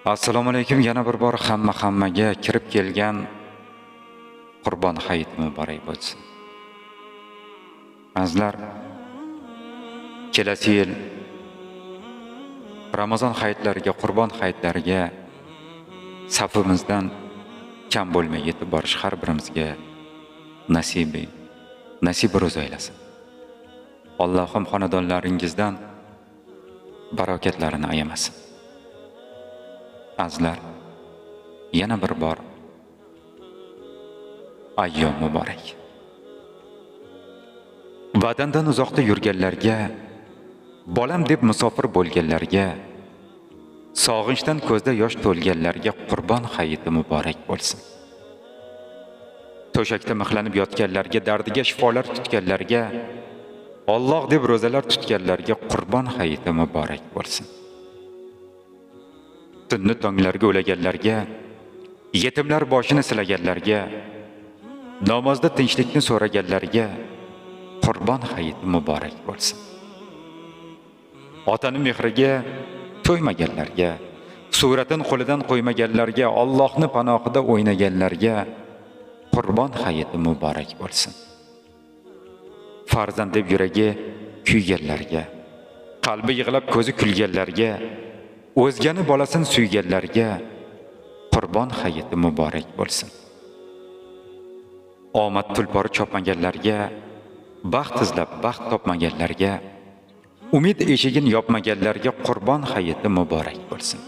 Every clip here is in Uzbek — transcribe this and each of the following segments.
Assalomu alaykum. Yana bir bor hammaga kirib kelgan Qurbon hayiti muborak bo'lsin. Azizlar, kelasi yil Ramazon hayitlariga, Qurbon hayitlariga safimizdan kam bo'lmay yetib borish har birimizga nasib ro'za aylasin. Allohim xonadonlaringizdan barokatlarini ayamasin. Azizlar, yana bir bor ayyom muborak. Vatandan uzoqda yurganlarga, bolam deb musofir bo'lganlarga, sog'inchdan ko'zda yosh to'lganlarga Qurbon hayiti muborak bo'lsin. To'shakda mixlanib yotganlarga, dardiga shifolar tutganlarga, Alloh deb ro'zalar tutganlarga Qurbon hayiti muborak bo'lsin. Tunni tonglarga o'laganlarga, yetimlar boshini silaganlarga, namozda tinchlikni so'raganlarga Qurbon hayiti muborak bo'lsin. Otani mehriga to'ymaganlarga, suratin qo'lidan qo'ymaganlarga, Allohning panohida o'ynaganlarga Qurbon hayiti muborak bo'lsin. Farzand deb yuragi kuyganlarga, qalbi yig'lab ko'zi kulganlarga, o'zgani bolasini suyganlarga Qurbon hayiti muborak bo'lsin. Omad tulpori chopmaganlarga, baxt izlab baxt topmaganlarga, umid eshigini yopmaganlarga Qurbon hayiti muborak bo'lsin.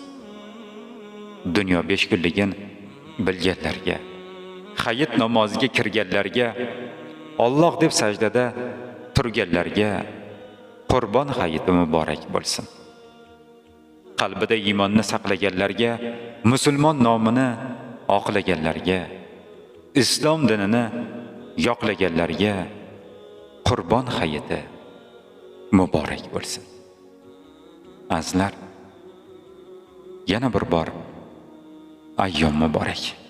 Dunyo 5 kunligin bilganlarga, hayit namoziga kirganlarga, Alloh deb sajdada turganlarga Qurbon hayiti muborak bo'lsin. Qalbida iymonni saqlaganlarga, musulmon nomini oqlaganlarga, islom dinini yoqlaganlarga Qurbon hayiti muborak bo'lsin. Azizlar, yana bir bor ayyom muborak.